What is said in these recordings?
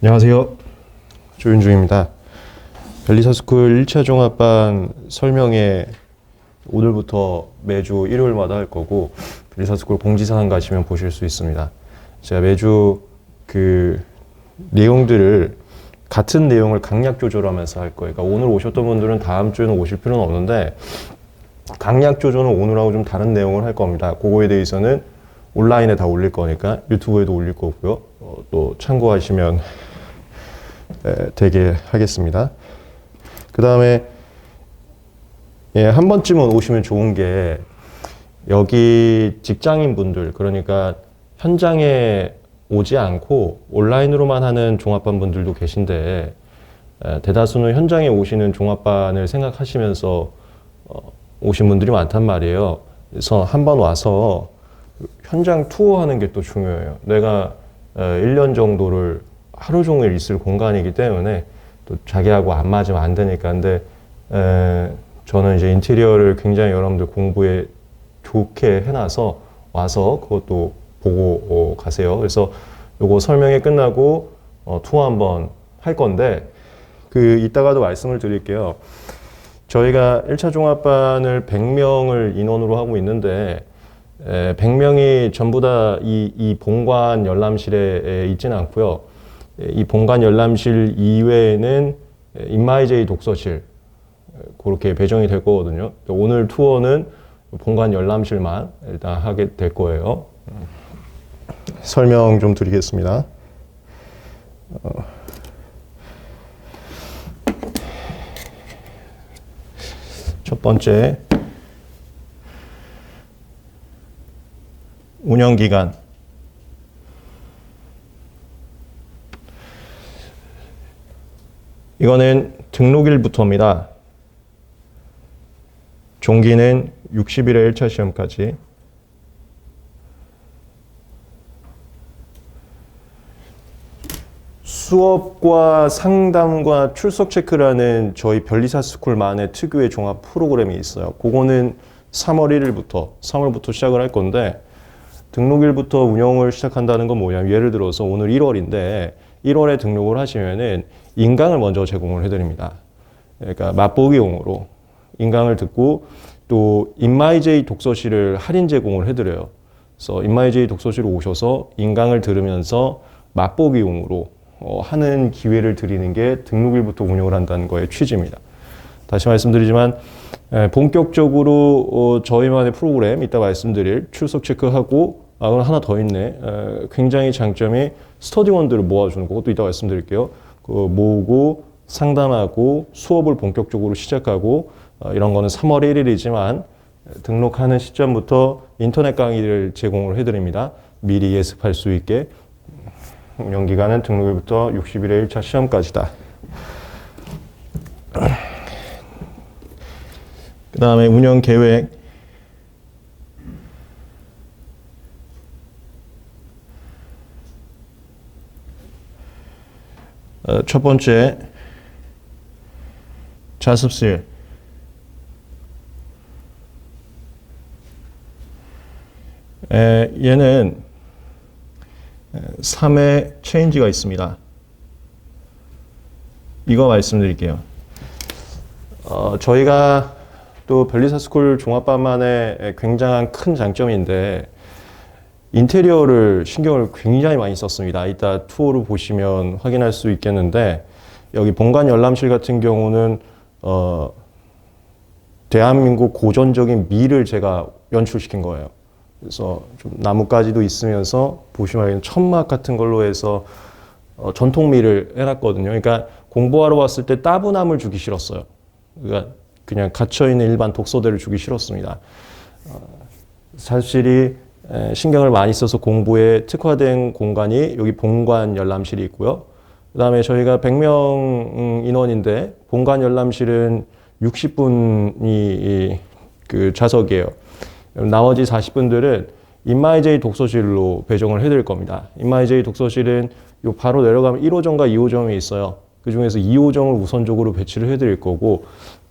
안녕하세요. 조윤중입니다. 벨리사스쿨 1차 종합반 설명회 오늘부터 매주 일요일마다 할 거고, 벨리사스쿨 공지사항 가시면 보실 수 있습니다. 제가 매주 그 내용들을 같은 내용을 강약 조절하면서 할 거예요. 그러니까 오늘 오셨던 분들은 다음 주에는 오실 필요는 없는데, 강약 조절은 오늘하고 좀 다른 내용을 할 겁니다. 그거에 대해서는 온라인에 다 올릴 거니까 유튜브에도 올릴 거고요. 또 참고하시면 되게 하겠습니다. 그 다음에 한 번쯤은 오시면 좋은 게, 여기 직장인 분들, 그러니까 현장에 오지 않고 온라인으로만 하는 종합반 분들도 계신데, 대다수는 현장에 오시는 종합반을 생각하시면서 오신 분들이 많단 말이에요. 그래서 한번 와서 현장 투어하는 게 또 중요해요. 내가 1년 정도를 하루 종일 있을 공간이기 때문에 또 자기하고 안 맞으면 안 되니까. 근데 저는 이제 인테리어를 굉장히 여러분들 공부에 좋게 해놔서 와서 그것도 보고 가세요. 그래서 요거 설명이 끝나고 투어 한번 할 건데, 이따가도 말씀을 드릴게요. 저희가 1차 종합반을 100명을 인원으로 하고 있는데, 100명이 전부 다 이 본관 열람실에 있지는 않고요. 이 본관 열람실 이외에는 인마이제이 독서실, 그렇게 배정이 될 거거든요. 오늘 투어는 본관 열람실만 일단 하게 될 거예요. 설명 좀 드리겠습니다. 첫 번째, 운영기간. 이거는 등록일부터입니다. 종기는 60일에 1차 시험까지. 수업과 상담과 출석 체크라는 저희 벨리사스쿨만의 특유의 종합 프로그램이 있어요. 그거는 3월부터 시작을 할 건데, 등록일부터 운영을 시작한다는 건 뭐냐면, 예를 들어서 오늘 1월인데 1월에 등록을 하시면은 인강을 먼저 제공을 해드립니다. 그러니까 맛보기용으로 인강을 듣고, 또 인마이제이 독서실을 할인 제공을 해드려요. 그래서 인마이제이 독서실에 오셔서 인강을 들으면서 맛보기용으로 하는 기회를 드리는 게 등록일부터 운영을 한다는 거의 취지입니다. 다시 말씀드리지만, 본격적으로 저희만의 프로그램, 이따 말씀드릴 출석 체크하고, 그럼 하나 더 있네. 굉장히 장점이 스터디원들을 모아주는 거. 그것도 이따 말씀드릴게요. 모으고 상담하고 수업을 본격적으로 시작하고, 이런 거는 3월 1일이지만 등록하는 시점부터 인터넷 강의를 제공을 해드립니다. 미리 예습할 수 있게. 운영기간은 등록일부터 60일에 1차 시험까지다. 그 다음에 운영 계획. 첫 번째, 자습실. 얘는 3회 체인지가 있습니다. 이거 말씀드릴게요. 저희가 또 벨리사스쿨 종합반만의 굉장한 큰 장점인데, 인테리어를 신경을 굉장히 많이 썼습니다. 이따 투어를 보시면 확인할 수 있겠는데, 여기 본관 열람실 같은 경우는 대한민국 고전적인 밀을 제가 연출시킨 거예요. 그래서 좀 나뭇가지도 있으면서 보시면 천막 같은 걸로 해서 전통 밀을 해놨거든요. 그러니까 공부하러 왔을 때 따분함을 주기 싫었어요. 그러니까 그냥 갇혀있는 일반 독서대를 주기 싫었습니다. 사실이 신경을 많이 써서 공부에 특화된 공간이 여기 본관 열람실이 있고요. 그 다음에 저희가 100명 인원인데 본관 열람실은 60분이 그 좌석이에요. 나머지 40분들은 인마이제이 독서실로 배정을 해드릴 겁니다. 인마이제이 독서실은 요 바로 내려가면 1호점과 2호점이 있어요. 그 중에서 2호점을 우선적으로 배치를 해드릴 거고,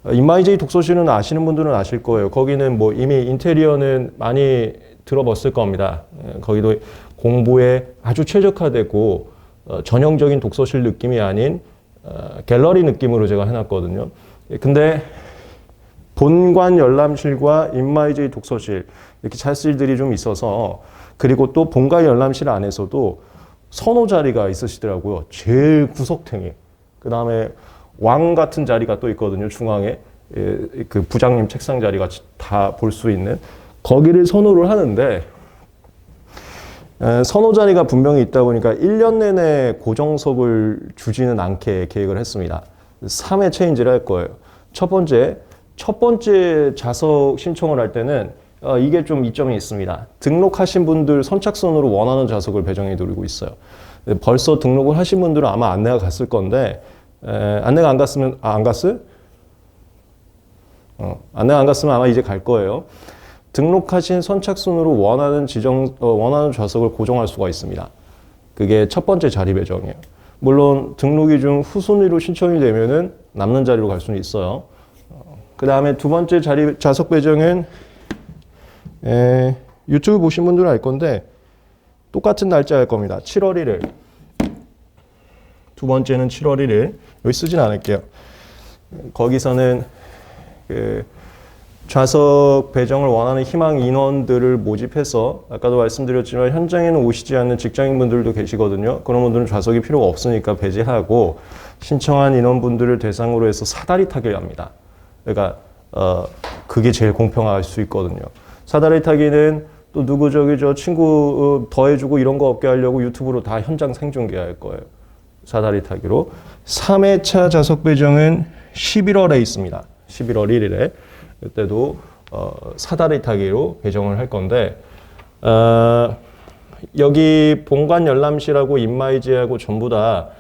인마이제이 독서실은 아시는 분들은 아실 거예요. 거기는 뭐 이미 인테리어는 많이 들어봤을 겁니다. 거기도 공부에 아주 최적화되고 전형적인 독서실 느낌이 아닌 갤러리 느낌으로 제가 해놨거든요. 근데 본관 열람실과 인마이제이 독서실 이렇게 찰실들이 좀 있어서, 그리고 또 본관 열람실 안에서도 선호 자리가 있으시더라고요. 제일 구석탱이. 그 다음에 왕 같은 자리가 또 있거든요. 중앙에 그 부장님 책상 자리가 다 볼 수 있는 거기를 선호를 하는데, 선호 자리가 분명히 있다 보니까 1년 내내 고정석을 주지는 않게 계획을 했습니다. 3회 체인지를 할 거예요. 첫 번째 좌석 신청을 할 때는 이게 좀 이점이 있습니다. 등록하신 분들 선착순으로 원하는 좌석을 배정해 드리고 있어요. 벌써 등록을 하신 분들은 아마 안내가 갔을 건데, 안내가 안 갔으면, 안 갔을? 안내가 안 갔으면 아마 이제 갈 거예요. 등록하신 선착순으로 원하는 원하는 좌석을 고정할 수가 있습니다. 그게 첫 번째 자리 배정이에요. 물론 등록이 좀 후순위로 신청이 되면은 남는 자리로 갈 수는 있어요. 그 다음에 두 번째 좌석 배정은 유튜브 보신 분들은 알 건데 똑같은 날짜 할 겁니다. 7월 1일. 두 번째는 7월 1일. 여기 쓰진 않을게요. 거기서는 좌석 배정을 원하는 희망 인원들을 모집해서, 아까도 말씀드렸지만 현장에는 오시지 않는 직장인분들도 계시거든요. 그런 분들은 좌석이 필요가 없으니까 배제하고 신청한 인원분들을 대상으로 해서 사다리 타기를 합니다. 그러니까 그게 제일 공평할 수 있거든요. 사다리 타기는 또 누구 저 친구 더해주고 이런 거 없게 하려고 유튜브로 다 현장 생중계할 거예요. 사다리 타기로. 3회차 좌석 배정은 11월에 있습니다. 11월 1일에. 그때도 사다리 타기로 배정을 할 건데, 여기 본관 열람실하고 인마이제하고 전부 다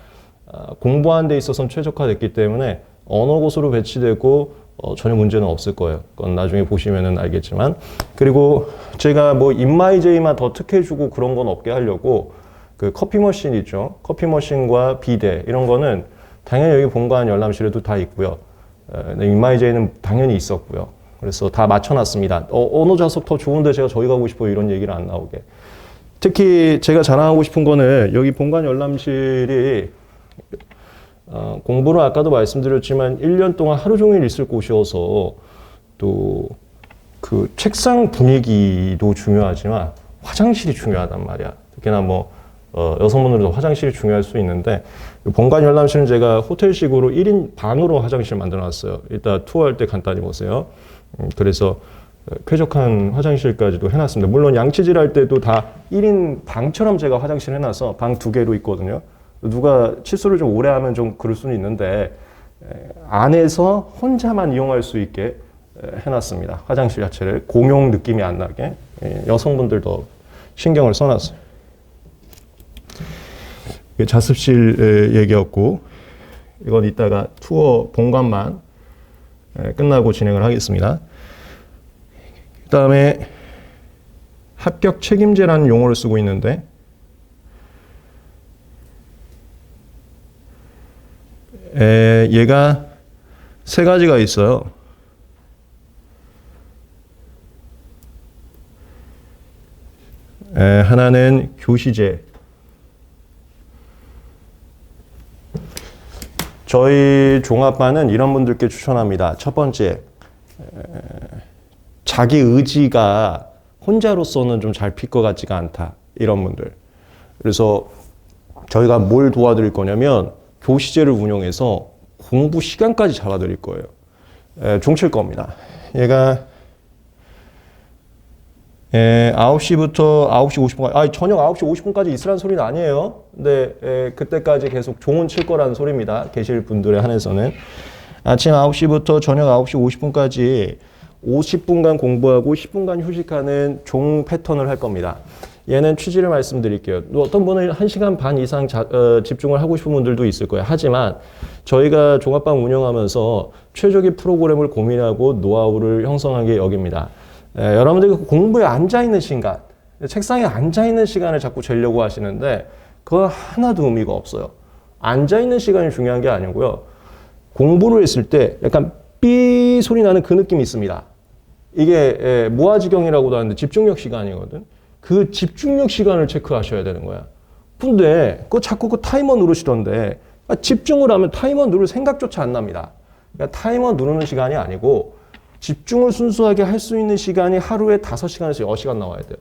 공부하는 데 있어서는 최적화됐기 때문에 어느 곳으로 배치되고 전혀 문제는 없을 거예요. 그건 나중에 보시면은 알겠지만. 그리고 제가 뭐 인마이제이만 더 특혜주고 그런 건 없게 하려고 그 커피 머신 있죠. 커피 머신과 비데 이런 거는 당연히 여기 본관 열람실에도 다 있고요. 인마이제이는 당연히 있었고요. 그래서 다 맞춰놨습니다. 어느 좌석 더 좋은데 제가 저기 가고 싶어요 이런 얘기를 안 나오게. 특히 제가 자랑하고 싶은 거는 여기 본관 열람실이 공부를 아까도 말씀드렸지만 1년 동안 하루 종일 있을 곳이어서 또 그 책상 분위기도 중요하지만 화장실이 중요하단 말이야. 특히나 뭐 여성분들도 화장실이 중요할 수 있는데, 본관 열람실은 제가 호텔식으로 1인 방으로 화장실 만들어놨어요. 이따 투어할 때 간단히 보세요. 그래서 쾌적한 화장실까지도 해놨습니다. 물론 양치질 할 때도 다 1인 방처럼 제가 화장실 해놔서 방 2개로 있거든요. 누가 치수를 좀 오래 하면 좀 그럴 수는 있는데 안에서 혼자만 이용할 수 있게 해놨습니다. 화장실 자체를 공용 느낌이 안 나게 여성분들도 신경을 써놨어요. 자습실 얘기였고, 이건 이따가 투어 본관만 끝나고 진행을 하겠습니다. 그 다음에 합격 책임제라는 용어를 쓰고 있는데, 얘가 세 가지가 있어요. 하나는 교시제. 저희 종합반은 이런 분들께 추천합니다. 첫 번째, 자기 의지가 혼자로서는 좀 잘 필 것 같지가 않다. 이런 분들. 그래서 저희가 뭘 도와드릴 거냐면 교시제를 운영해서 공부 시간까지 잡아드릴 거예요. 종칠 겁니다. 얘가 9시부터 9시 50분까지, 저녁 9시 50분까지 있으라는 소리는 아니에요. 근데 그때까지 계속 종은 칠 거라는 소리입니다. 계실 분들에 한해서는. 아침 9시부터 저녁 9시 50분까지 50분간 공부하고 10분간 휴식하는 종 패턴을 할 겁니다. 얘는 취지를 말씀드릴게요. 어떤 분은 1시간 반 이상 집중을 하고 싶은 분들도 있을 거예요. 하지만 저희가 종합반 운영하면서 최적의 프로그램을 고민하고 노하우를 형성한 게 여기입니다. 여러분들이 공부에 앉아있는 시간, 책상에 앉아있는 시간을 자꾸 재려고 하시는데 그건 하나도 의미가 없어요. 앉아있는 시간이 중요한 게 아니고요. 공부를 했을 때 약간 삐 소리 나는 그 느낌이 있습니다. 이게 무아지경이라고도 하는데 집중력 시간이거든. 그 집중력 시간을 체크하셔야 되는 거야. 근데 자꾸 그 타이머 누르시던데 집중을 하면 타이머 누를 생각조차 안 납니다. 그러니까 타이머 누르는 시간이 아니고 집중을 순수하게 할 수 있는 시간이 하루에 5시간에서 6시간 나와야 돼요.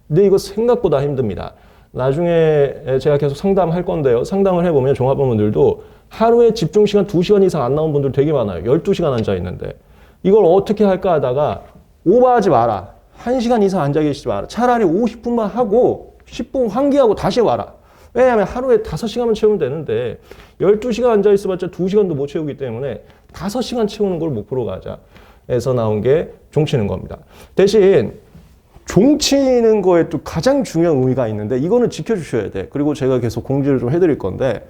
근데 이거 생각보다 힘듭니다. 나중에 제가 계속 상담할 건데요. 상담을 해보면 종합원분들도 하루에 집중 시간 2시간 이상 안 나온 분들 되게 많아요. 12시간 앉아 있는데. 이걸 어떻게 할까 하다가 오버하지 마라. 1시간 이상 앉아 계시지 마라. 차라리 50분만 하고 10분 환기하고 다시 와라. 왜냐하면 하루에 5시간만 채우면 되는데 12시간 앉아 있어봤자 2시간도 못 채우기 때문에 5시간 채우는 걸 목표로 가자. 에서 나온 게 종치는 겁니다. 대신 종치는 거에 또 가장 중요한 의미가 있는데 이거는 지켜주셔야 돼. 그리고 제가 계속 공지를 좀 해드릴 건데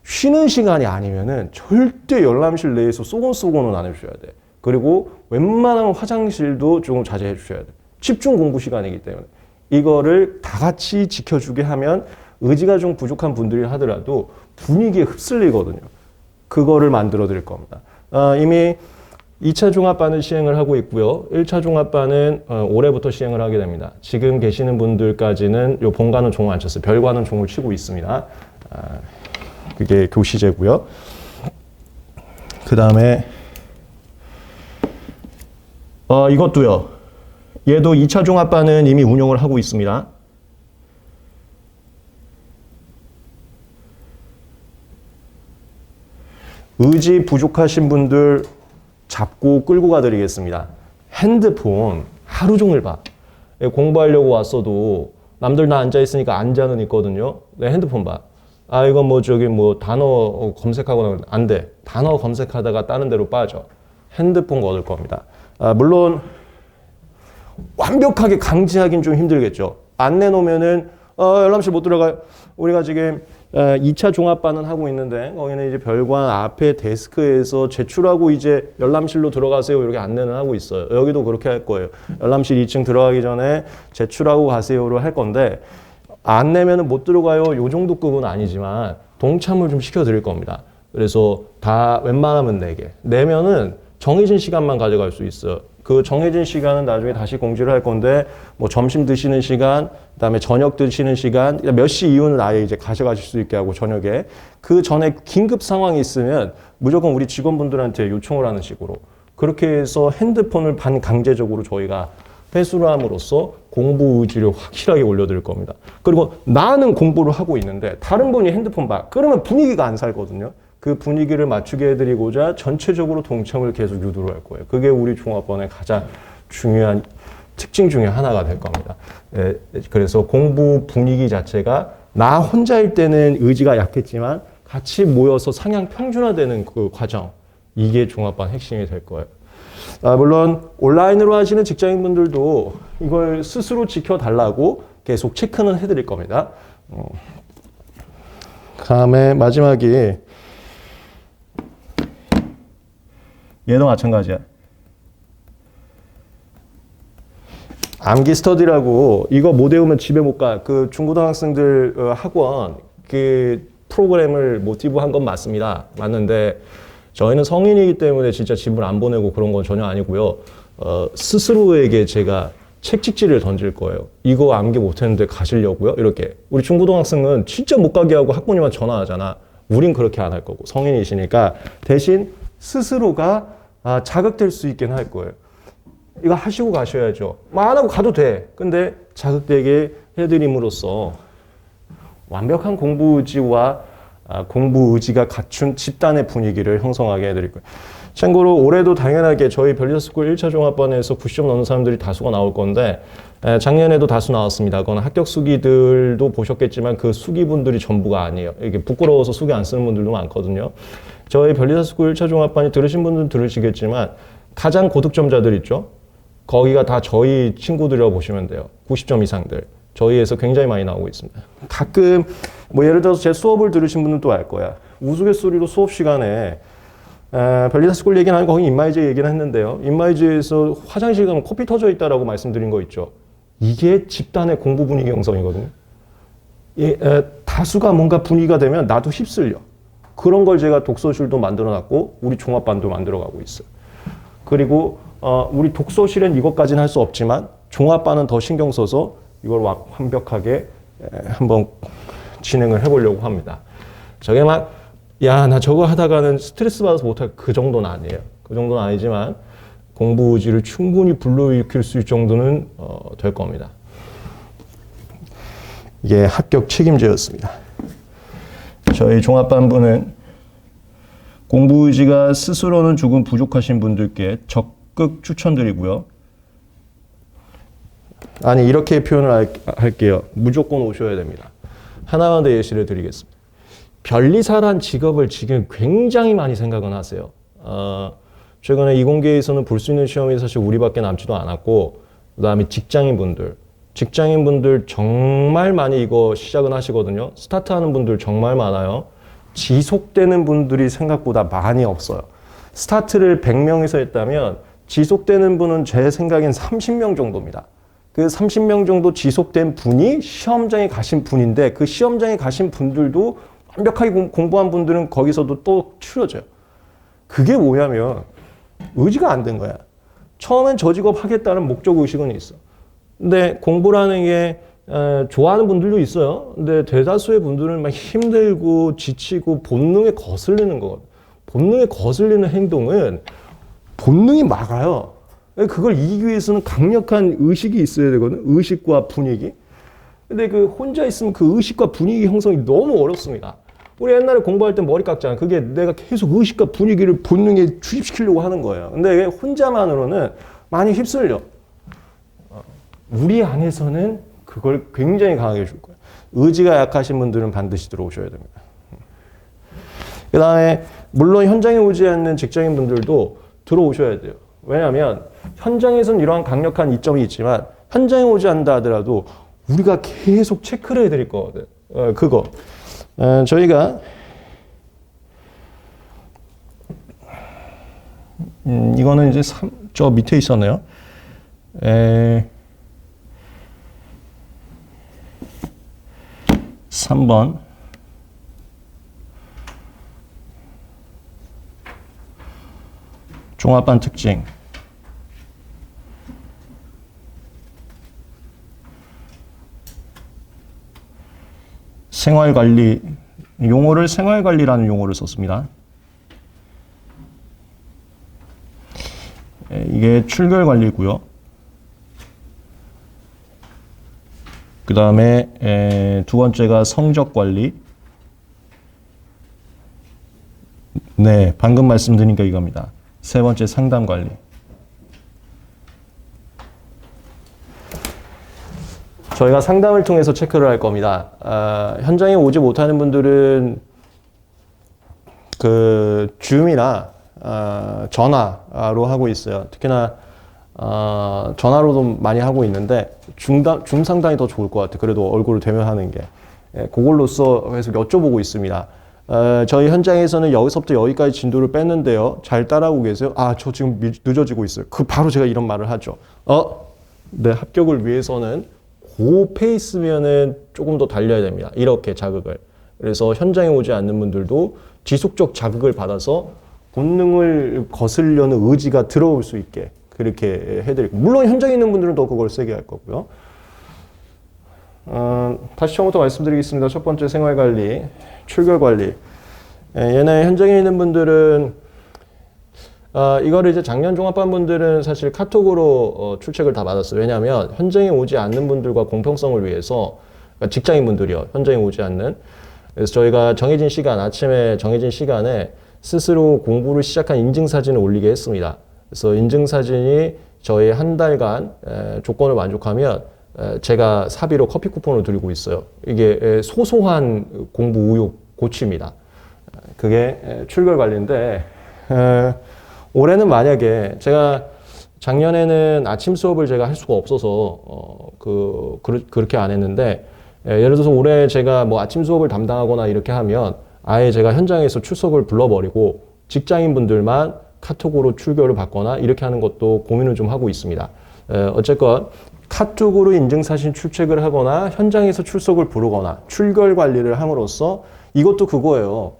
쉬는 시간이 아니면은 절대 열람실 내에서 쏘곤쏘곤은 안 해주셔야 돼. 그리고 웬만하면 화장실도 조금 자제해 주셔야 돼. 집중 공부 시간이기 때문에 이거를 다 같이 지켜주게 하면 의지가 좀 부족한 분들이 하더라도 분위기에 흡슬리거든요. 그거를 만들어 드릴 겁니다. 이미 2차 종합반을 시행을 하고 있고요. 1차 종합반은 올해부터 시행을 하게 됩니다. 지금 계시는 분들까지는 요 본과는 종을 안 쳤어요. 별과는 종을 치고 있습니다. 그게 교시제고요. 그 다음에 이것도요. 얘도 2차 종합반은 이미 운영을 하고 있습니다. 의지 부족하신 분들 잡고 끌고 가드리겠습니다. 핸드폰 하루 종일 봐. 공부하려고 왔어도 남들 다 앉아있으니까 앉아는 있거든요. 내 핸드폰 봐. 이건 뭐 단어 검색하거나 안 돼. 단어 검색하다가 다른 데로 빠져. 핸드폰 얻을 겁니다. 물론 완벽하게 강제하긴 좀 힘들겠죠. 안 내놓으면은 열람실 못 들어가요. 우리가 지금 2차 종합반은 하고 있는데 거기는 이제 별관 앞에 데스크에서 제출하고 이제 열람실로 들어가세요 이렇게 안내는 하고 있어요. 여기도 그렇게 할 거예요. 열람실 2층 들어가기 전에 제출하고 가세요로 할 건데 안 내면은 못 들어가요. 요 정도 급은 아니지만 동참을 좀 시켜드릴 겁니다. 그래서 다 웬만하면 내게 내면은 정해진 시간만 가져갈 수 있어요. 그 정해진 시간은 나중에 다시 공지를 할 건데 뭐 점심 드시는 시간, 그다음에 저녁 드시는 시간, 몇 시 이후는 아예 이제 가져가실 수 있게 하고 저녁에 그 전에 긴급 상황이 있으면 무조건 우리 직원분들한테 요청을 하는 식으로 그렇게 해서 핸드폰을 반강제적으로 저희가 회수를 함으로써 공부 의지를 확실하게 올려드릴 겁니다. 그리고 나는 공부를 하고 있는데 다른 분이 핸드폰 봐. 그러면 분위기가 안 살거든요. 그 분위기를 맞추게 해드리고자 전체적으로 동참을 계속 유도를 할 거예요. 그게 우리 종합반의 가장 중요한 특징 중에 하나가 될 겁니다. 그래서 공부 분위기 자체가 나 혼자일 때는 의지가 약했지만 같이 모여서 상향 평준화되는 그 과정, 이게 종합반 핵심이 될 거예요. 물론 온라인으로 하시는 직장인분들도 이걸 스스로 지켜달라고 계속 체크는 해드릴 겁니다. 다음에 마지막이 얘도 마찬가지야. 암기 스터디라고 이거 못 외우면 집에 못 가. 그 중고등학생들 학원 그 프로그램을 모티브한 건 맞습니다. 맞는데 저희는 성인이기 때문에 진짜 집을 안 보내고 그런 건 전혀 아니고요. 스스로에게 제가 책찍질을 던질 거예요. 이거 암기 못했는데 가시려고요? 이렇게. 우리 중고등학생은 진짜 못 가게 하고 학부모님한테 전화하잖아. 우린 그렇게 안 할 거고 성인이시니까 대신 스스로가 자극될 수 있긴 할 거예요. 이거 하시고 가셔야죠. 안 하고 가도 돼. 근데 자극되게 해드림으로써 완벽한 공부 의지와 공부 의지가 갖춘 집단의 분위기를 형성하게 해드릴 거예요. 참고로 올해도 당연하게 저희 별리사스쿨 1차 종합반에서 90점 넘는 사람들이 다수가 나올 건데 작년에도 다수 나왔습니다. 그건 합격 수기들도 보셨겠지만 그 수기분들이 전부가 아니에요. 이게 부끄러워서 수기 안 쓰는 분들도 많거든요. 저희 별리사스쿨 1차 종합반이 들으신 분들은 들으시겠지만 가장 고득점자들 있죠? 거기가 다 저희 친구들이라고 보시면 돼요. 90점 이상들. 저희에서 굉장히 많이 나오고 있습니다. 가끔 뭐 예를 들어서 제 수업을 들으신 분들도 알 거야. 우스갯소리로 수업 시간에 별리사스쿨 얘기는 아니고 거기 인마이제 얘기는 했는데요. 인마이제에서 화장실 가면 코피 터져 있다라고 말씀드린 거 있죠. 이게 집단의 공부 분위기 형성이거든요. 다수가 뭔가 분위기가 되면 나도 휩쓸려. 그런 걸 제가 독서실도 만들어놨고 우리 종합반도 만들어가고 있어요. 그리고 우리 독서실엔 이것까지는 할 수 없지만 종합반은 더 신경 써서 이걸 완벽하게 한번 진행을 해보려고 합니다. 저게 막, 야, 나 저거 하다가는 스트레스 받아서 못할 그 정도는 아니에요. 그 정도는 아니지만 공부 의지를 충분히 불러일으킬 수 있을 정도는 될 겁니다. 이게 합격 책임제였습니다. 저희 종합반부는 공부 의지가 스스로는 조금 부족하신 분들께 적극 추천드리고요. 아니, 이렇게 표현을 할게요. 무조건 오셔야 됩니다. 하나만 더 예시를 드리겠습니다. 변리사란 직업을 지금 굉장히 많이 생각은 하세요. 최근에 이공계에서는 볼 수 있는 시험이 사실 우리밖에 남지도 않았고, 그 다음에 직장인분들 정말 많이 이거 시작은 하시거든요. 스타트하는 분들 정말 많아요. 지속되는 분들이 생각보다 많이 없어요. 스타트를 100명에서 했다면 지속되는 분은 제 생각엔 30명 정도입니다. 그 30명 정도 지속된 분이 시험장에 가신 분인데, 그 시험장에 가신 분들도 완벽하게 공부한 분들은 거기서도 또 추려져요. 그게 뭐냐면 의지가 안 된 거야. 처음엔 저 직업 하겠다는 목적의식은 있어. 근데 공부라는 게 좋아하는 분들도 있어요. 근데 대다수의 분들은 막 힘들고 지치고 본능에 거슬리는 거거든. 본능에 거슬리는 행동은 본능이 막아요. 그걸 이기기 위해서는 강력한 의식이 있어야 되거든. 의식과 분위기. 근데 그 혼자 있으면 그 의식과 분위기 형성이 너무 어렵습니다. 우리 옛날에 공부할 때 머리 깎잖아. 그게 내가 계속 의식과 분위기를 본능에 주입시키려고 하는 거예요. 근데 혼자만으로는 많이 휩쓸려. 우리 안에서는 그걸 굉장히 강하게 줄 거예요. 의지가 약하신 분들은 반드시 들어오셔야 됩니다. 그 다음에 물론 현장에 오지 않는 직장인 분들도 들어오셔야 돼요. 왜냐하면 현장에서는 이러한 강력한 이점이 있지만 현장에 오지 않는다 하더라도 우리가 계속 체크를 해드릴 거거든. 그거. 저희가 이거는 이제 저 밑에 있었네요. 3번. 종합반 특징. 생활관리, 용어를 생활관리라는 용어를 썼습니다. 이게 출결관리고요. 그 다음에 두 번째가 성적관리. 네, 방금 말씀드린 게 이겁니다. 세 번째 상담관리. 저희가 상담을 통해서 체크를 할 겁니다. 현장에 오지 못하는 분들은 그 줌이나 전화로 하고 있어요. 특히나 전화로도 많이 하고 있는데 줌 상당히 더 좋을 것 같아요. 그래도 얼굴을 대면하는 게. 그걸로써 계속 여쭤보고 있습니다. 저희 현장에서는 여기서부터 여기까지 진도를 뺐는데요. 잘 따라오고 계세요? 아, 저 지금 늦어지고 있어요. 바로 제가 이런 말을 하죠. 네, 합격을 위해서는 그 페이스면은 조금 더 달려야 됩니다. 이렇게 자극을. 그래서 현장에 오지 않는 분들도 지속적 자극을 받아서 본능을 거스르려는 의지가 들어올 수 있게 그렇게 해드리고, 물론 현장에 있는 분들은 더 그걸 세게 할 거고요. 다시 처음부터 말씀드리겠습니다. 첫 번째 생활관리, 출결관리. 얘네 현장에 있는 분들은 이거를 이제 작년 종합반 분들은 사실 카톡으로 출첵을 다 받았어요. 왜냐하면 현장에 오지 않는 분들과 공평성을 위해서, 그러니까 직장인 분들이요, 현장에 오지 않는. 그래서 저희가 정해진 시간, 아침에 정해진 시간에 스스로 공부를 시작한 인증사진을 올리게 했습니다. 그래서 인증사진이 저희 한 달간 조건을 만족하면 제가 사비로 커피 쿠폰을 드리고 있어요. 이게 소소한 공부 의욕 고취입니다. 그게 출결관리인데, 올해는 만약에 제가 작년에는 아침 수업을 제가 할 수가 없어서 그렇게 안 했는데, 예를 들어서 올해 제가 뭐 아침 수업을 담당하거나 이렇게 하면 아예 제가 현장에서 출석을 불러버리고 직장인분들만 카톡으로 출결을 받거나 이렇게 하는 것도 고민을 좀 하고 있습니다. 어쨌건 카톡으로 인증사진 출첵을 하거나 현장에서 출석을 부르거나 출결 관리를 함으로써, 이것도 그거예요.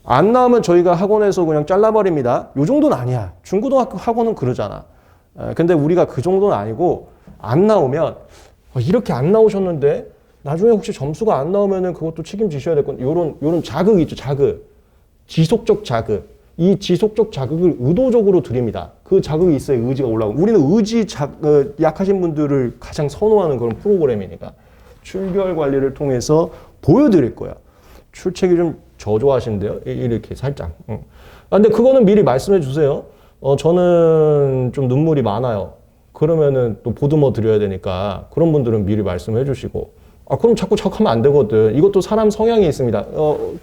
안 나오면 저희가 학원에서 그냥 잘라버립니다. 요 정도는 아니야. 중고등학교 학원은 그러잖아. 근데 우리가 그 정도는 아니고, 안 나오면 이렇게 안 나오셨는데 나중에 혹시 점수가 안 나오면은 그것도 책임지셔야 될 건 요런 자극 있죠, 자극. 지속적 자극. 이 지속적 자극을 의도적으로 드립니다. 그 자극이 있어야 의지가 올라가고. 우리는 약하신 분들을 가장 선호하는 그런 프로그램이니까. 출결 관리를 통해서 보여드릴 거야. 출첵이 좀 저조하신데요? 이렇게 살짝. 근데 그거는 미리 말씀해 주세요. 저는 좀 눈물이 많아요. 그러면은 또 보듬어 드려야 되니까 그런 분들은 미리 말씀해 주시고. 그럼 자꾸 하면 안 되거든. 이것도 사람 성향이 있습니다.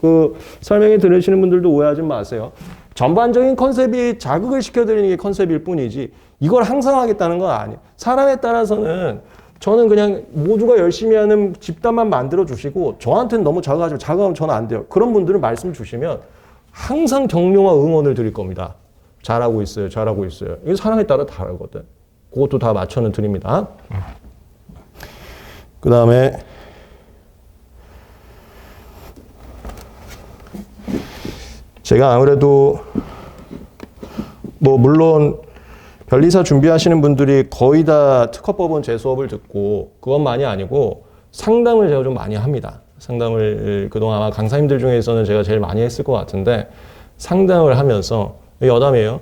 그 설명해 들으시는 분들도 오해하지 마세요. 전반적인 컨셉이 자극을 시켜드리는 게 컨셉일 뿐이지 이걸 항상 하겠다는 건 아니에요. 사람에 따라서는 저는 그냥 모두가 열심히 하는 집단만 만들어 주시고 저한테는 너무 자극하지 자극하면 저는 안 돼요. 그런 분들은 말씀 주시면 항상 격려와 응원을 드릴 겁니다. 잘하고 있어요. 잘하고 있어요. 이게 사람에 따라 다르거든. 그것도 다 맞춰는 드립니다. 그 다음에 제가 아무래도 물론 변리사 준비하시는 분들이 거의 다 특허법원 제 수업을 듣고 그것만이 아니고 상담을 제가 좀 많이 합니다. 상담을 그동안 아마 강사님들 중에서는 제가 제일 많이 했을 것 같은데 상담을 하면서 여담이에요.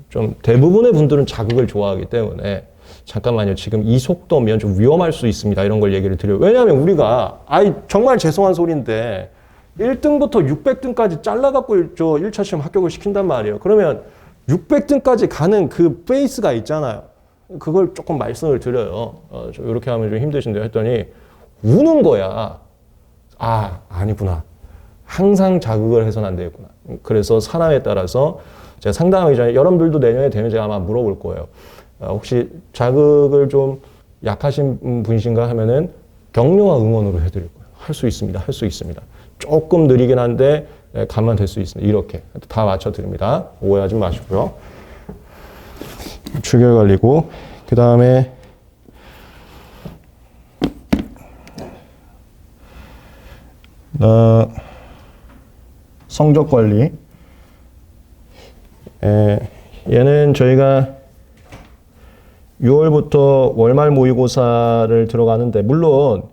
좀 대부분의 분들은 자극을 좋아하기 때문에 잠깐만요. 지금 이 속도면 좀 위험할 수 있습니다. 이런 걸 얘기를 드려요. 왜냐하면 우리가 정말 죄송한 소리인데 1등부터 600등까지 잘라갖고 저 1차 시험 합격을 시킨단 말이에요. 그러면 600등까지 가는 그 페이스가 있잖아요. 그걸 조금 말씀을 드려요. 이렇게 하면 좀 힘드신데요. 했더니 우는 거야. 아니구나. 항상 자극을 해서는 안 되겠구나. 그래서 사람에 따라서 제가 상담하기 전에 여러분들도 내년에 되면 제가 아마 물어볼 거예요. 혹시 자극을 좀 약하신 분이신가 하면은 격려와 응원으로 해드릴 거예요. 할 수 있습니다. 할 수 있습니다. 조금 느리긴 한데 가면 될 수 있습니다. 이렇게 다 맞춰드립니다. 오해하지 마시고요. 출결 관리고 그 다음에 성적 관리. 얘는 저희가 6월부터 월말 모의고사를 들어가는데 물론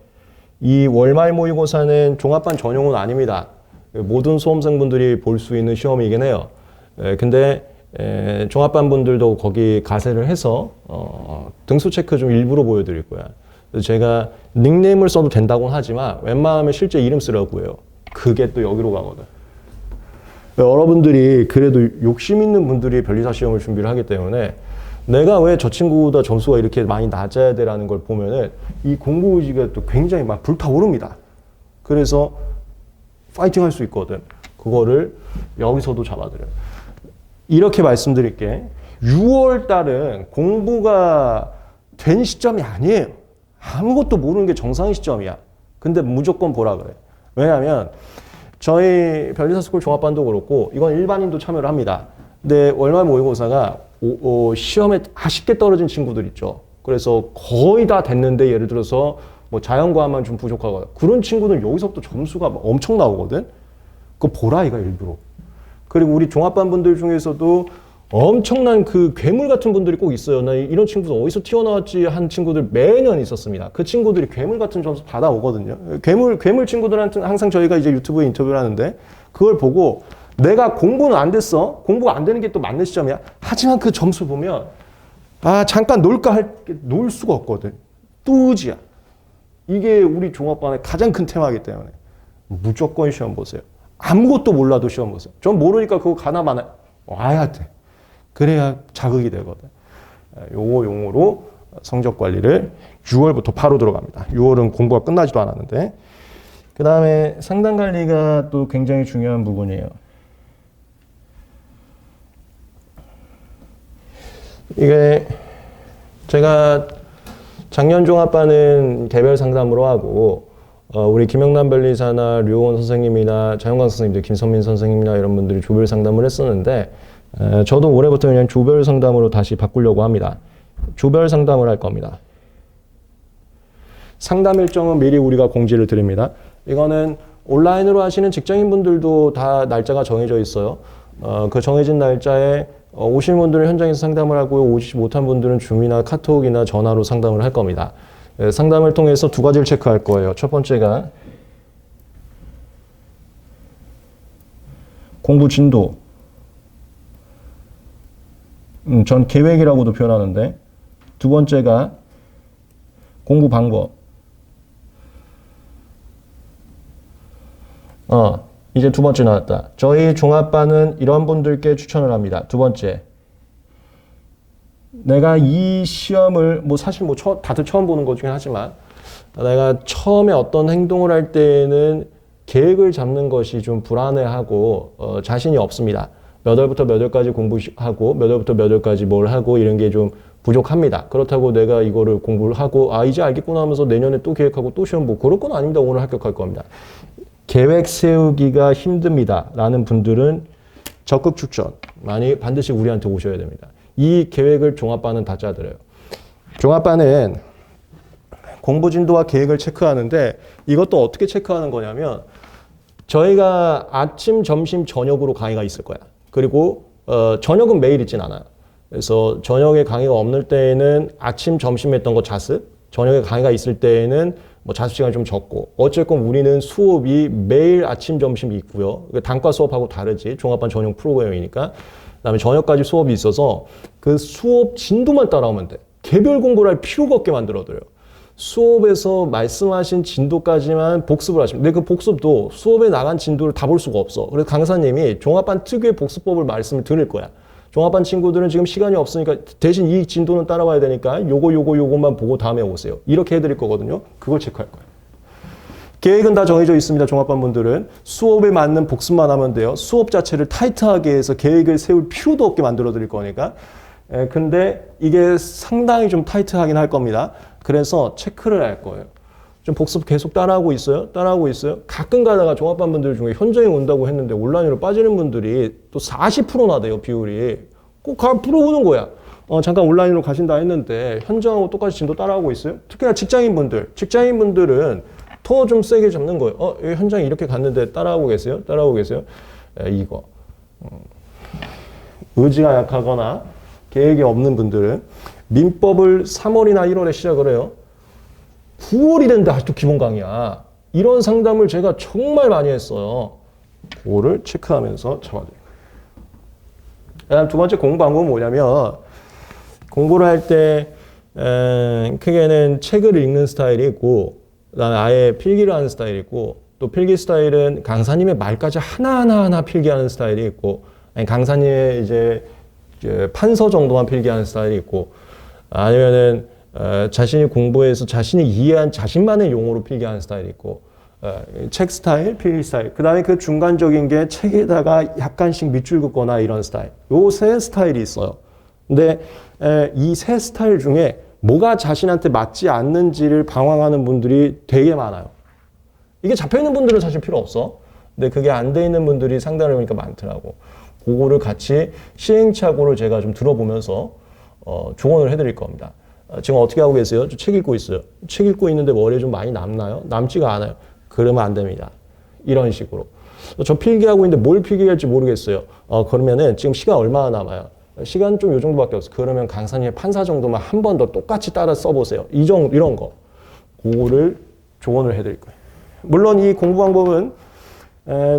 이 월말 모의고사는 종합반 전용은 아닙니다. 모든 수험생분들이 볼 수 있는 시험이긴 해요. 근데 종합반 분들도 거기 가세를 해서 등수 체크 좀 일부러 보여드릴 거야. 그래서 제가 닉네임을 써도 된다고는 하지만 웬만하면 실제 이름 쓰라고 해요. 그게 또 여기로 가거든. 여러분들이 그래도 욕심 있는 분들이 변리사 시험을 준비를 하기 때문에 내가 왜 저 친구보다 점수가 이렇게 많이 낮아야 되라는 걸 보면은 이 공부 의지가 또 굉장히 막 불타오릅니다. 그래서 파이팅 할 수 있거든. 그거를 여기서도 잡아드려요. 이렇게 말씀드릴게. 6월 달은 공부가 된 시점이 아니에요. 아무것도 모르는 게 정상의 시점이야. 근데 무조건 보라 그래. 왜냐하면 저희 변리사스쿨 종합반도 그렇고 이건 일반인도 참여를 합니다. 근데 월말 모의고사가 시험에 아쉽게 떨어진 친구들 있죠. 그래서 거의 다 됐는데 예를 들어서 자연과학만 좀 부족하거나 그런 친구들은 여기서부터 점수가 엄청 나오거든. 그거 보라 이거 일부러. 그리고 우리 종합반 분들 중에서도 엄청난 그 괴물 같은 분들이 꼭 있어요. 나 이런 친구들 어디서 튀어나왔지 한 친구들 매년 있었습니다. 그 친구들이 괴물 같은 점수 받아오거든요. 괴물 친구들한테는 항상 저희가 이제 유튜브에 인터뷰를 하는데 그걸 보고 내가 공부는 안 됐어. 공부가 안 되는 게 또 맞는 시점이야. 하지만 그 점수 보면 잠깐 놀까 놀 수가 없거든. 뚜지야. 이게 우리 종합반의 가장 큰 테마이기 때문에 무조건 시험 보세요. 아무것도 몰라도 시험 보세요. 전 모르니까 그거 가나 마나 와야 돼. 그래야 자극이 되거든. 요거 용어로 성적 관리를 6월부터 바로 들어갑니다. 6월은 공부가 끝나지도 않았는데. 그 다음에 상담 관리가 또 굉장히 중요한 부분이에요. 이게 제가 작년 종합반은 개별 상담으로 하고 우리 김영남 변리사나 류원 선생님이나 자연광 선생님들, 김선민 선생님이나 이런 분들이 조별 상담을 했었는데 저도 올해부터 그냥 조별 상담으로 다시 바꾸려고 합니다. 조별 상담을 할 겁니다. 상담 일정은 미리 우리가 공지를 드립니다. 이거는 온라인으로 하시는 직장인분들도 다 날짜가 정해져 있어요. 그 정해진 날짜에 오신 분들은 현장에서 상담을 하고 오시지 못한 분들은 줌이나 카톡이나 전화로 상담을 할 겁니다. 상담을 통해서 두 가지를 체크할 거예요. 첫 번째가 공부 진도. 전 계획이라고도 표현하는데, 두 번째가 공부 방법. 이제 두 번째 나왔다. 저희 종합반은 이런 분들께 추천을 합니다. 두 번째. 내가 이 시험을, 사실 다들 처음 보는 것 중에 하지만, 내가 처음에 어떤 행동을 할 때에는 계획을 잡는 것이 좀 불안해하고, 자신이 없습니다. 몇 월부터 몇 월까지 공부하고, 몇 월부터 몇 월까지 뭘 하고, 이런 게 좀 부족합니다. 그렇다고 내가 이거를 공부를 하고, 이제 알겠구나 하면서 내년에 또 계획하고 또 시험 보고, 그럴 건 아닙니다. 오늘 합격할 겁니다. 계획 세우기가 힘듭니다. 라는 분들은 적극 추천. 반드시 우리한테 오셔야 됩니다. 이 계획을 종합반은 다 짜드려요. 종합반은 공부 진도와 계획을 체크하는데 이것도 어떻게 체크하는 거냐면 저희가 아침, 점심, 저녁으로 강의가 있을 거야. 그리고 저녁은 매일 있진 않아요. 그래서 저녁에 강의가 없는 때에는 아침, 점심 했던 거 자습, 저녁에 강의가 있을 때에는 자습 시간이 좀 적고 어쨌건 우리는 수업이 매일 아침, 점심이 있고요. 단과 수업하고 다르지. 종합반 전용 프로그램이니까. 그다음에 저녁까지 수업이 있어서 그 수업 진도만 따라오면 돼. 개별 공부를 할 필요가 없게 만들어드려요. 수업에서 말씀하신 진도까지만 복습을 하시면 근데 그 복습도 수업에 나간 진도를 다 볼 수가 없어. 그래서 강사님이 종합반 특유의 복습법을 말씀을 드릴 거야. 종합반 친구들은 지금 시간이 없으니까 대신 이 진도는 따라와야 되니까 요것만 보고 다음에 오세요. 이렇게 해드릴 거거든요. 그걸 체크할 거예요. 계획은 다 정해져 있습니다. 종합반 분들은 수업에 맞는 복습만 하면 돼요. 수업 자체를 타이트하게 해서 계획을 세울 필요도 없게 만들어 드릴 거니까. 근데 이게 상당히 좀 타이트하긴 할 겁니다. 그래서 체크를 할 거예요. 좀 복습 계속 따라하고 있어요? 따라하고 있어요? 가끔 가다가 종합반 분들 중에 현장에 온다고 했는데 온라인으로 빠지는 분들이 또 40%나 돼요, 비율이. 꼭 물어보는 거야. 잠깐 온라인으로 가신다 했는데 현장하고 똑같이 진도 따라하고 있어요? 특히나 직장인분들은 더 좀 세게 잡는 거예요. 현장에 이렇게 갔는데 따라하고 계세요? 따라하고 계세요? 이거. 의지가 약하거나 계획이 없는 분들은 민법을 3월이나 1월에 시작을 해요. 9월이 됐는데 아직도 기본 강의야. 이런 상담을 제가 정말 많이 했어요. 그거를 체크하면서 잡아드려요. 그다음 두 번째 공부 방법은 뭐냐면 공부를 할 때 크게는 책을 읽는 스타일이 있고 그다음에 아예 필기를 하는 스타일이 있고 또 필기 스타일은 강사님의 말까지 하나하나 필기하는 스타일이 있고 아니 강사님의 이제 판서 정도만 필기하는 스타일이 있고 아니면은 자신이 공부해서 자신이 이해한 자신만의 용어로 필기하는 스타일이 있고 책 스타일, 필기 스타일 그 다음에 그 중간적인 게 책에다가 약간씩 밑줄 긋거나 이런 스타일 요 세 스타일이 있어요. 근데 이 세 스타일 중에 뭐가 자신한테 맞지 않는지를 방황하는 분들이 되게 많아요. 이게 잡혀있는 분들은 사실 필요 없어. 근데 그게 안 돼 있는 분들이 상당히 보니까 많더라고. 그거를 같이 시행착오를 제가 좀 들어보면서 조언을 해드릴 겁니다. 지금 어떻게 하고 계세요? 저 책 읽고 있어요. 책 읽고 있는데 머리에 좀 많이 남나요? 남지가 않아요. 그러면 안 됩니다. 이런 식으로. 저 필기하고 있는데 뭘 필기할지 모르겠어요. 그러면은 지금 시간 얼마나 남아요? 시간 좀 요 정도밖에 없어. 그러면 강사님의 판사 정도만 한 번 더 똑같이 따라 써보세요. 이런 거. 그거를 조언을 해드릴 거예요. 물론 이 공부 방법은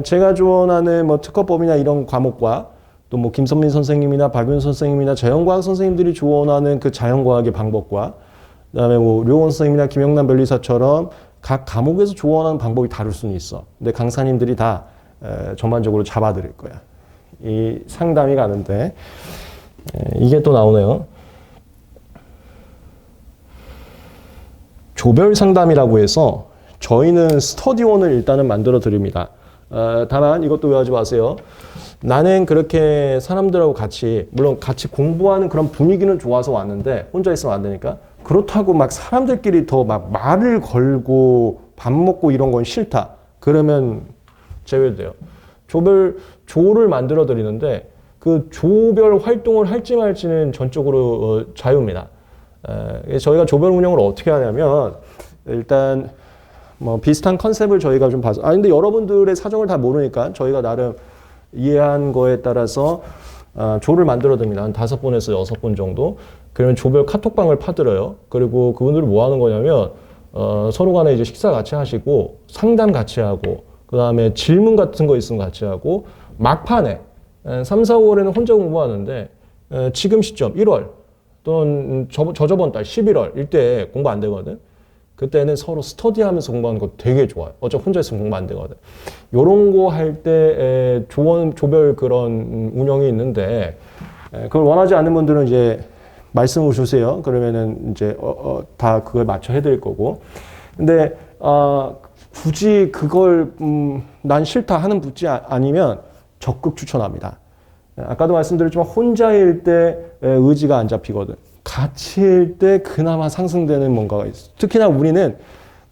제가 조언하는 특허법이나 이런 과목과 또 김선민 선생님이나 박윤 선생님이나 자연과학 선생님들이 조언하는 그 자연과학의 방법과 그다음에 류원 선생님이나 김영남 변리사처럼 각 과목에서 조언하는 방법이 다를 수는 있어. 근데 강사님들이 다 전반적으로 잡아드릴 거야. 이 상담이 가는데 이게 또 나오네요. 조별 상담이라고 해서 저희는 스터디원을 일단은 만들어 드립니다. 다만 이것도 외우지 마세요. 나는 그렇게 사람들하고 같이 물론 같이 공부하는 그런 분위기는 좋아서 왔는데 혼자 있으면 안 되니까 그렇다고 막 사람들끼리 더 막 말을 걸고 밥 먹고 이런 건 싫다. 그러면 제외돼요. 조를 만들어 드리는데 그 조별 활동을 할지 말지는 전적으로 자유입니다. 저희가 조별 운영을 어떻게 하냐면 일단 비슷한 컨셉을 저희가 좀 봐서 근데 여러분들의 사정을 다 모르니까 저희가 나름 이해한 거에 따라서 조를 만들어 둡니다. 한 5번에서 6번 정도. 그러면 조별 카톡방을 파들어요. 그리고 그분들은 뭐 하는 거냐면, 서로 간에 이제 식사 같이 하시고, 상담 같이 하고, 그 다음에 질문 같은 거 있으면 같이 하고, 막판에, 3, 4, 5월에는 혼자 공부하는데, 지금 시점, 1월, 또는 저저번 달, 11월, 이때 공부 안 되거든. 그때는 서로 스터디하면서 공부하는 거 되게 좋아요. 어차피 혼자 있으면 공부 안 되거든. 요런 거 할 때 조별 그런 운영이 있는데, 그걸 원하지 않는 분들은 이제 말씀을 주세요. 그러면은 이제 다 그걸 맞춰 해드릴 거고. 근데 굳이 그걸 난 싫다 하는 분이 아니면 적극 추천합니다. 아까도 말씀드렸지만 혼자일 때 의지가 안 잡히거든. 같이일 때 그나마 상승되는 뭔가가 있어. 특히나 우리는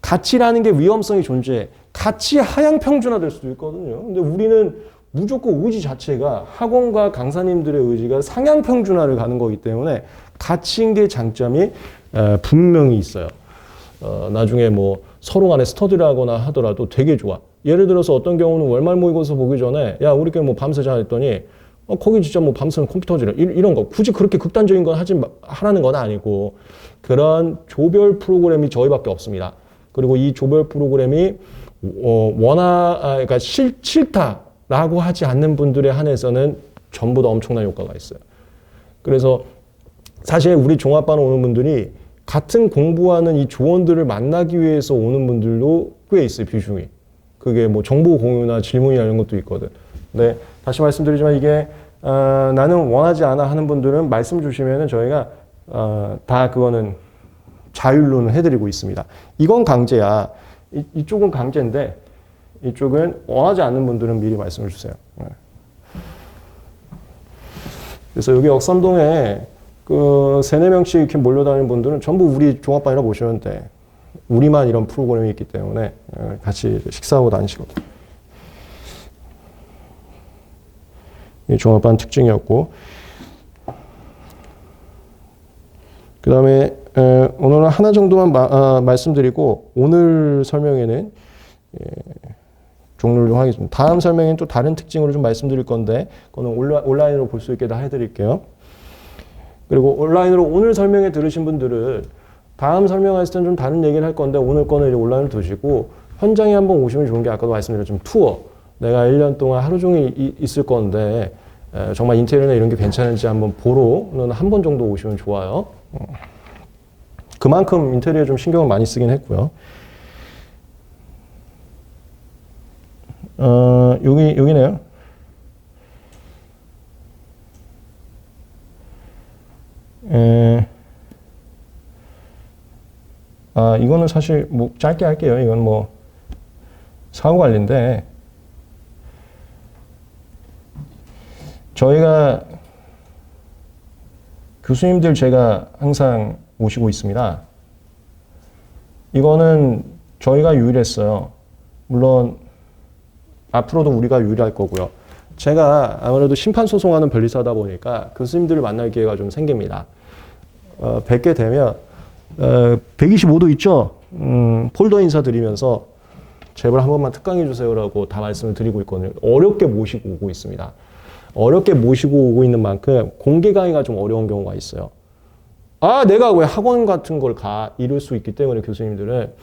같이라는 게 위험성이 존재해. 같이 하향 평준화될 수도 있거든요. 근데 우리는 무조건 의지 자체가 학원과 강사님들의 의지가 상향 평준화를 가는 거기 때문에 같이인 게 장점이 분명히 있어요. 나중에 뭐 서로 간에 스터디를 하거나 하더라도 되게 좋아. 예를 들어서 어떤 경우는 월말 모의고사 보기 전에 야 우리끼리 뭐 밤새자 했더니 거기 진짜 뭐 밤새는 컴퓨터질 이런 거 굳이 그렇게 극단적인 건 하라는 건 아니고 그런 조별 프로그램이 저희밖에 없습니다. 그리고 이 조별 프로그램이 그러니까 싫다라고 하지 않는 분들에 한해서는 전부 다 엄청난 효과가 있어요. 그래서 사실 우리 종합반 오는 분들이 같은 공부하는 이 조원들을 만나기 위해서 오는 분들도 꽤 있어요, 비중이. 그게 뭐 정보 공유나 질문이나 이런 것도 있거든. 네, 다시 말씀드리지만 이게 나는 원하지 않아 하는 분들은 말씀 주시면은 저희가 다 그거는 자율로는 해드리고 있습니다. 이건 강제야. 이쪽은 강제인데 이쪽은 원하지 않는 분들은 미리 말씀을 주세요. 그래서 여기 역삼동에 그 3, 4명씩 이렇게 몰려다니는 분들은 전부 우리 종합반이라 보시면 돼. 우리만 이런 프로그램이 있기 때문에 같이 식사하고 다니시거든요. 이 종합반 특징이었고, 그 다음에 오늘은 하나 정도만 말씀드리고 오늘 설명에는 종료를 하겠습니다. 다음 설명에는 또 다른 특징으로 좀 말씀드릴 건데 그거는 온라인으로 볼 수 있게 다 해드릴게요. 그리고 온라인으로 오늘 설명회 들으신 분들은 다음 설명했을 때는 좀 다른 얘기를 할 건데 오늘 거는 이제 온라인으로 두시고 현장에 한번 오시면 좋은 게 아까도 말씀드렸지만 투어. 내가 1년 동안 하루 종일 있을 건데 정말 인테리어나 이런 게 괜찮은지 한번 보러는 한 번 정도 오시면 좋아요. 그만큼 인테리어에 좀 신경을 많이 쓰긴 했고요. 여기네요. 이거는 사실 뭐 짧게 할게요. 이건 뭐 사후 관리인데 저희가 교수님들 제가 항상 모시고 있습니다. 이거는 저희가 유일했어요. 물론 앞으로도 우리가 유일할 거고요. 제가 아무래도 심판소송하는 변리사다 보니까 교수님들을 만날 기회가 좀 생깁니다. 뵙게 되면 125도 있죠? 폴더 인사드리면서 제발 한 번만 특강해 주세요라고 다 말씀을 드리고 있거든요. 어렵게 모시고 오고 있습니다. 어렵게 모시고 오고 있는 만큼 공개 강의가 좀 어려운 경우가 있어요. 내가 왜 학원 같은 걸 이럴 수 있기 때문에 교수님들은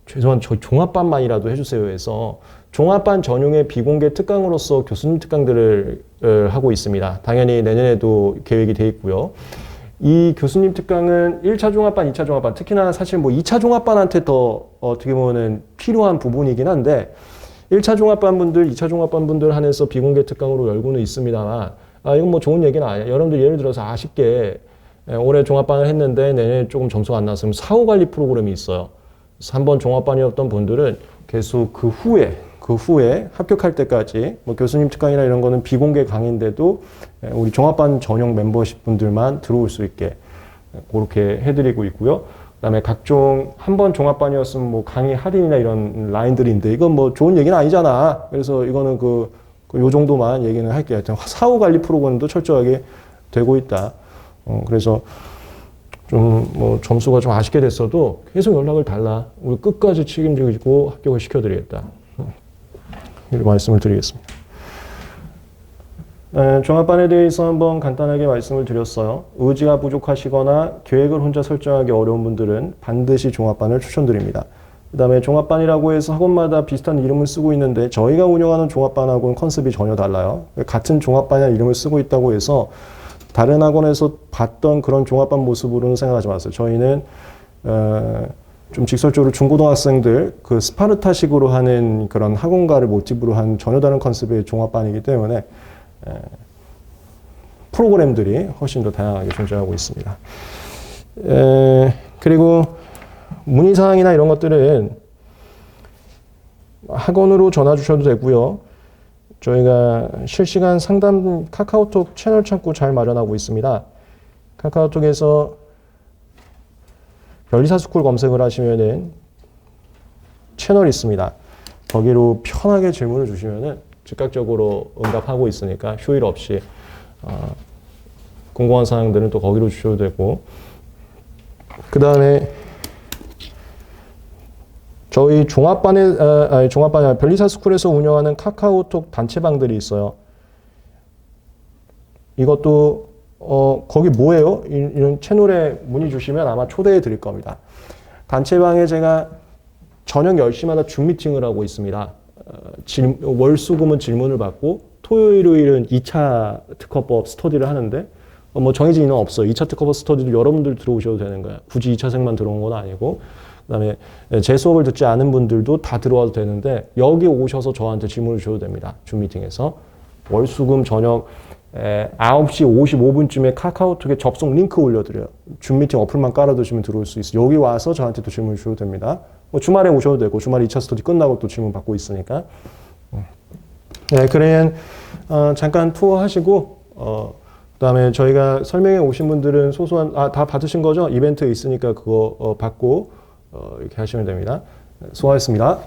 최소한 저 종합반만이라도 해주세요 해서 종합반 전용의 비공개 특강으로서 교수님 특강들을 하고 있습니다. 당연히 내년에도 계획이 돼 있고요. 이 교수님 특강은 1차 종합반, 2차 종합반, 특히나 사실 뭐 2차 종합반한테 더 어떻게 보면 필요한 부분이긴 한데 1차 종합반 분들, 2차 종합반 분들 한해서 비공개 특강으로 열고는 있습니다만 이건 뭐 좋은 얘기는 아니에요. 여러분들 예를 들어서 아쉽게 올해 종합반을 했는데 내년에 조금 점수가 안 나왔으면 사후관리 프로그램이 있어요. 3번 종합반이었던 분들은 계속 그 후에 합격할 때까지 뭐 교수님 특강이나 이런 거는 비공개 강의인데도 우리 종합반 전용 멤버십 분들만 들어올 수 있게 그렇게 해드리고 있고요. 그다음에 각종 한 번 종합반이었으면 뭐 강의 할인이나 이런 라인들인데 이건 뭐 좋은 얘기는 아니잖아. 그래서 이거는 요 정도만 얘기는 할게요. 사후 관리 프로그램도 철저하게 되고 있다. 그래서 좀 뭐 점수가 좀 아쉽게 됐어도 계속 연락을 달라. 우리 끝까지 책임지고 합격을 시켜드리겠다. 이렇게 말씀을 드리겠습니다. 종합반에 대해서 한번 간단하게 말씀을 드렸어요. 의지가 부족하시거나 계획을 혼자 설정하기 어려운 분들은 반드시 종합반을 추천드립니다. 그 다음에 종합반이라고 해서 학원마다 비슷한 이름을 쓰고 있는데 저희가 운영하는 종합반하고는 컨셉이 전혀 달라요. 같은 종합반이라는 이름을 쓰고 있다고 해서 다른 학원에서 봤던 그런 종합반 모습으로는 생각하지 마세요. 저희는 좀 직설적으로 중고등학생들 그 스파르타식으로 하는 그런 학원가를 모티브로 한 전혀 다른 컨셉의 종합반이기 때문에 프로그램들이 훨씬 더 다양하게 존재하고 있습니다. 그리고 문의사항이나 이런 것들은 학원으로 전화 주셔도 되고요. 저희가 실시간 상담 카카오톡 채널 창구 잘 마련하고 있습니다. 카카오톡에서 변리사스쿨 검색을 하시면은 채널이 있습니다. 거기로 편하게 질문을 주시면은 즉각적으로 응답하고 있으니까 휴일 없이 궁금한 사항들은 또 거기로 주셔도 되고, 그 다음에 저희 종합반이 변리사스쿨에서 운영하는 카카오톡 단체방들이 있어요. 이것도 거기 뭐예요? 이런 채널에 문의 주시면 아마 초대해 드릴 겁니다. 단체방에 제가 저녁 10시마다 줌 미팅을 하고 있습니다. 월수금은 질문을 받고 토요일, 일요일은 2차 특허법 스터디를 하는데 뭐 정해진 인원 없어요. 2차 특허법 스터디도 여러분들 들어오셔도 되는 거예요. 굳이 2차생만 들어온 건 아니고, 그다음에 제 수업을 듣지 않은 분들도 다 들어와도 되는데 여기 오셔서 저한테 질문을 주셔도 됩니다. 줌 미팅에서. 월수금 저녁 9시 55분쯤에 카카오톡에 접속 링크 올려드려요. 줌 미팅 어플만 깔아두시면 들어올 수 있어요. 여기 와서 저한테 또 질문 주셔도 됩니다. 뭐 주말에 오셔도 되고, 주말에 2차 스터디 끝나고 또 질문 받고 있으니까. 네, 그러면 잠깐 투어 하시고 그다음에 저희가 설명회 오신 분들은 소소한 다 받으신 거죠? 이벤트 있으니까 그거 받고 이렇게 하시면 됩니다. 수고하셨습니다.